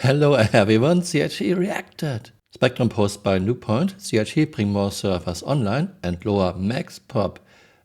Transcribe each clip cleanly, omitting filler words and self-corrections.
Hello everyone, CIG reacted. Spectrum post by Newpoint, CIG bring more servers online and lower max pop.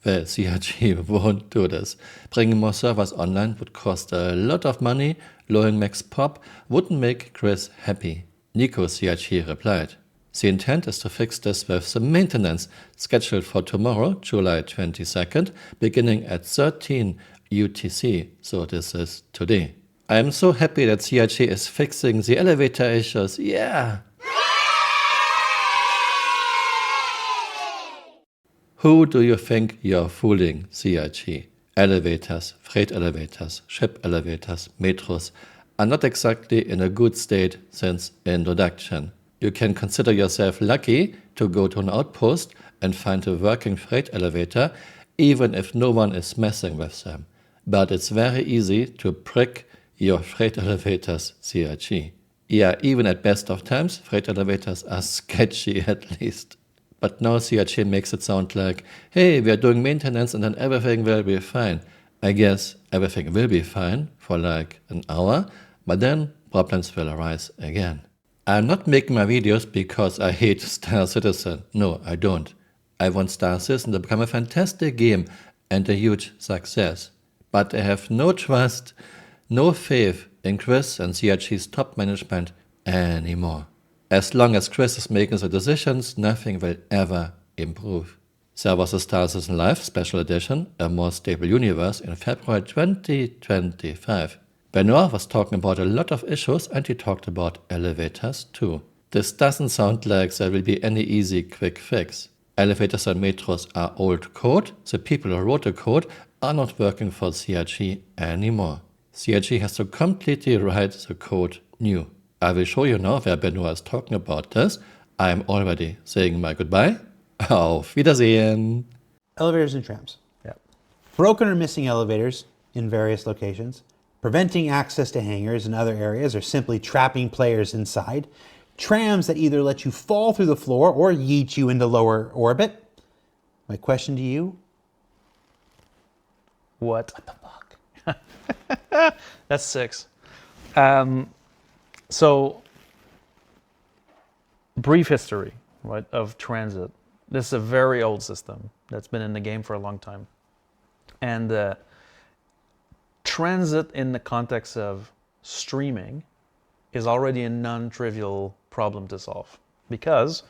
Well, CIG won't do this. Bringing more servers online would cost a lot of money, lowering max pop wouldn't make Chris happy. Nico CIG replied. The intent is to fix this with the maintenance, scheduled for tomorrow, July 22nd, beginning at 13 UTC, so this is today. I am so happy that CIG is fixing the elevator issues, yeah! Who do you think you're fooling, CIG? Elevators, freight elevators, ship elevators, metros are not exactly in a good state since introduction. You can consider yourself lucky to go to an outpost and find a working freight elevator, even if no one is messing with them. But it's very easy to prick your freight elevators, CIG. Yeah, even at best of times, freight elevators are sketchy at least. But now CIG makes it sound like, hey, we are doing maintenance and then everything will be fine. I guess everything will be fine for like an hour, but then problems will arise again. I'm not making my videos because I hate Star Citizen. No, I don't. I want Star Citizen to become a fantastic game and a huge success. But I have no trust, no faith in Chris and CIG's top management anymore. As long as Chris is making the decisions, nothing will ever improve. There was a Star Citizen Live Special Edition, a more stable universe, in February 2025. Benoit was talking about a lot of issues and he talked about elevators too. This doesn't sound like there will be any easy quick fix. Elevators and metros are old code, the people who wrote the code are not working for CIG anymore. CIG has to completely write the code new. I will show you now where Benoit is talking about this. I am already saying my goodbye. Auf Wiedersehen! Elevators and trams. Yep. Broken or missing elevators in various locations, preventing access to hangars and other areas, or simply trapping players inside. Trams that either let you fall through the floor or yeet you into lower orbit. My question to you? What the fuck? That's 6. So, brief history, right, of transit. This is a very old system that's been in the game for a long time. And transit in the context of streaming is already a non-trivial problem to solve because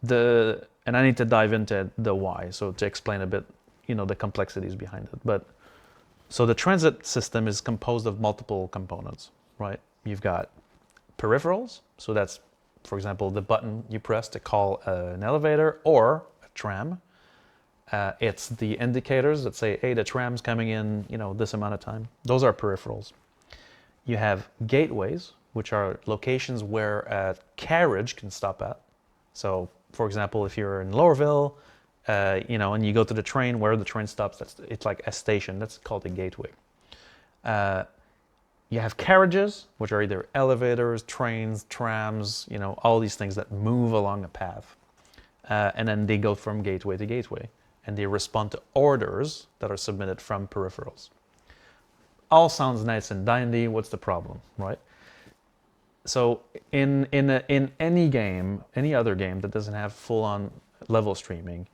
and I need to dive into the why, so to explain a bit, the complexities behind it. But so the transit system is composed of multiple components, right? You've got peripherals, so that's, for example, the button you press to call an elevator or a tram. It's the indicators that say, hey, the tram's coming in, this amount of time. Those are peripherals. You have gateways, which are locations where a carriage can stop at. So, for example, if you're in Lowerville, and you go to the train, where the train stops, it's like a station. That's called a gateway. You have carriages, which are either elevators, trains, trams, all these things that move along a path. And then they go from gateway to gateway. And they respond to orders that are submitted from peripherals. All sounds nice and dandy. What's the problem, right? So in any game, any other game that doesn't have full-on level streaming,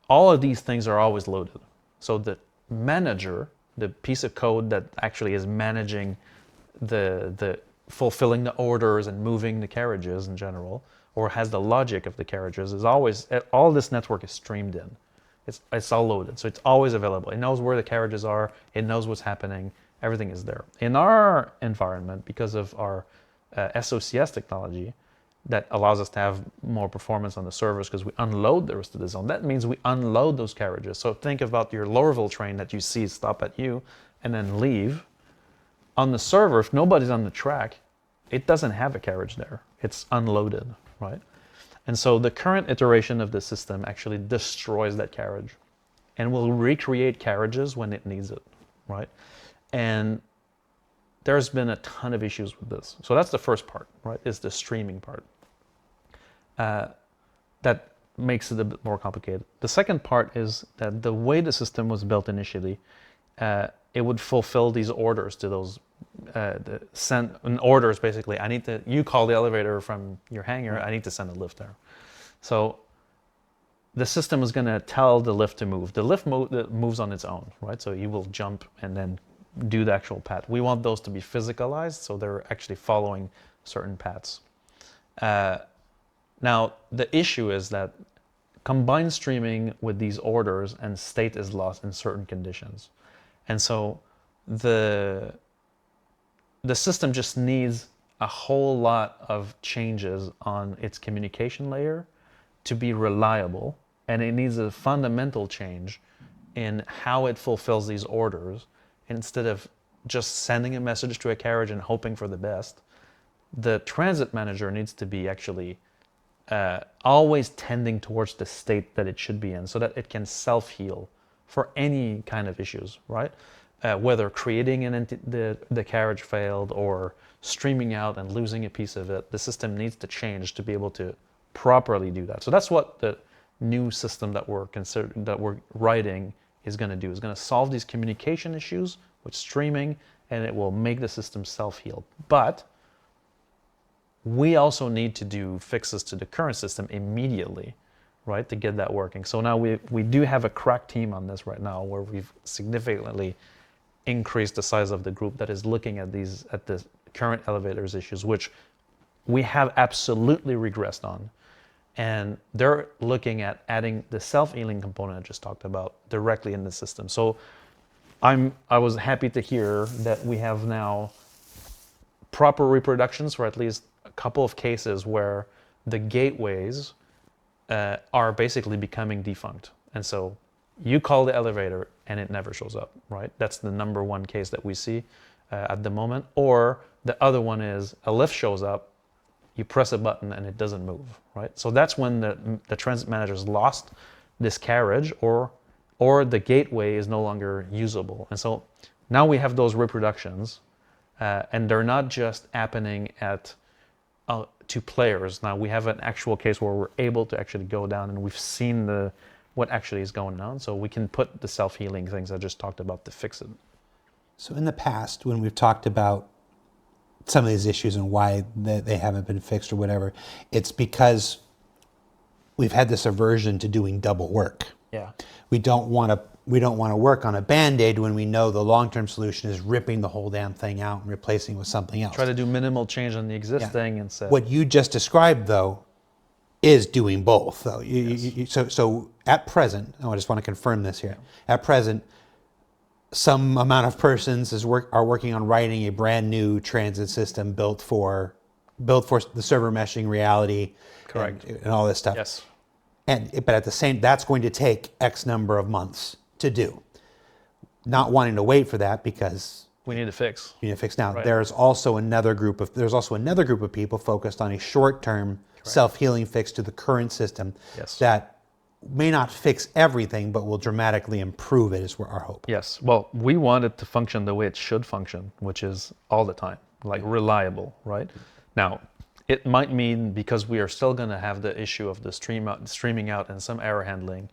all of these things are always loaded. So the manager, the piece of code that actually is managing the fulfilling the orders and moving the carriages in general, or has the logic of the carriages, is always, all this network is streamed in. It's all loaded, so it's always available. It knows where the carriages are, it knows what's happening, everything is there. In our environment, because of our SOCS technology, that allows us to have more performance on the servers because we unload the rest of the zone. That means we unload those carriages. So think about your Lowerville train that you see stop at you and then leave. On the server, if nobody's on the track, it doesn't have a carriage there. It's unloaded, right? And so the current iteration of the system actually destroys that carriage and will recreate carriages when it needs it, right? And there's been a ton of issues with this. So that's the first part, right, is the streaming part. That makes it a bit more complicated. The second part is that the way the system was built initially, it would fulfill these orders to those send an orders basically. You call the elevator from your hangar. I need to send a lift there. So the system is going to tell the lift to move. The lift moves on its own, right? So you will jump and then do the actual path. We want those to be physicalized, so they're actually following certain paths. Now, the issue is that combined streaming with these orders and state is lost in certain conditions. And so the system just needs a whole lot of changes on its communication layer to be reliable. And it needs a fundamental change in how it fulfills these orders. Instead of just sending a message to a carriage and hoping for the best, the transit manager needs to be actually always tending towards the state that it should be in, so that it can self-heal for any kind of issues, right? Whether creating the carriage failed or streaming out and losing a piece of it, the system needs to change to be able to properly do that. So that's what the new system that we're writing is going to do. It's going to solve these communication issues with streaming, and it will make the system self-heal. But we also need to do fixes to the current system immediately, right, to get that working. So now we do have a crack team on this right now, where we've significantly increased the size of the group that is looking at the current elevators issues, which we have absolutely regressed on. And they're looking at adding the self-healing component I just talked about directly in the system. So I was happy to hear that we have now proper reproductions for at least a couple of cases where the gateways are basically becoming defunct. And so you call the elevator and it never shows up, right? That's the number one case that we see at the moment. Or the other one is a lift shows up, you press a button and it doesn't move, right? So that's when the transit manager's lost this carriage, or the gateway is no longer usable. And so now we have those reproductions, and they're not just happening at to players. Now we have an actual case where we're able to actually go down and we've seen what actually is going on. So we can put the self-healing things I just talked about to fix it. So in the past, when we've talked about some of these issues and why they haven't been fixed or whatever, it's because we've had this aversion to doing double work. Yeah. We don't want to work on a Band-Aid when we know the long-term solution is ripping the whole damn thing out and replacing it with something else. Try to do minimal change on the existing and say. What you just described, though, is doing both. Though. So at present, I just want to confirm this here. Yeah. At present, some amount of persons are working on writing a brand new transit system built for the server meshing reality. Correct. And all this stuff. Yes. But at the same, that's going to take X number of months to do. Not wanting to wait for that because we need to fix. You need to fix now. Right. There's also another group of people focused on a short-term self-healing fix to the current system. Yes. That may not fix everything, but will dramatically improve it, is our hope. Yes. Well, we want it to function the way it should function, which is all the time, like reliable, right? Now, it might mean, because we are still going to have the issue of the streaming out and some error handling,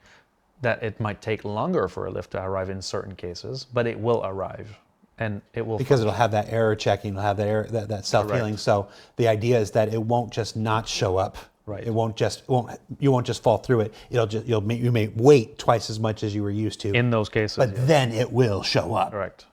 that it might take longer for a lift to arrive in certain cases, but it will arrive. And it will because it'll have that error checking, it'll have that self-healing. Correct. So the idea is that it won't just not show up. Right. You won't just fall through it. You may wait twice as much as you were used to in those cases. But then it will show up. Correct.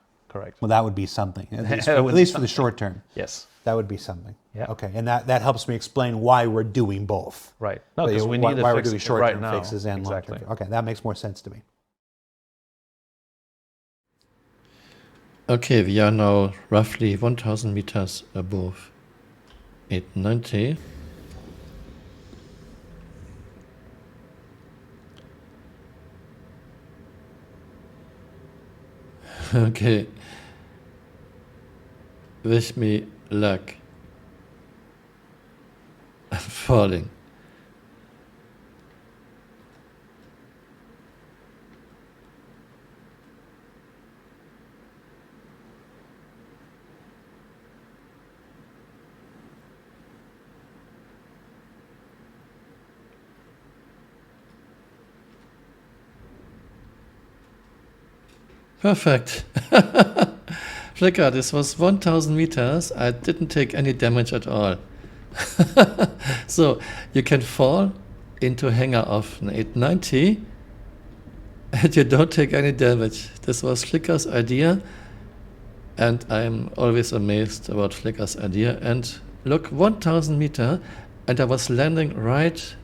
Well, that would be something. At least for the short term. Yes. That would be something. Yeah. Okay. And that helps me explain why we're doing both. Right. No, because we need to why fix we're doing short-term right fixes and exactly. long-term. Okay, that makes more sense to me. Okay, we are now roughly 1,000 meters above 890. Okay. Wish me luck. I'm falling. Perfect. Flicker, this was 1000 meters. I didn't take any damage at all. So you can fall into hangar of an 890 and you don't take any damage. This was Flicker's idea, and I'm always amazed about Flicker's idea. And look, 1000 meter, and I was landing right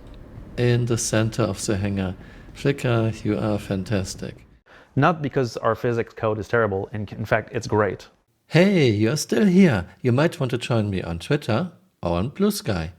in the center of the hangar. Flicker, you are fantastic. Not because our physics code is terrible, in fact, it's great. Hey, you're still here. You might want to join me on Twitter or on Blue Sky.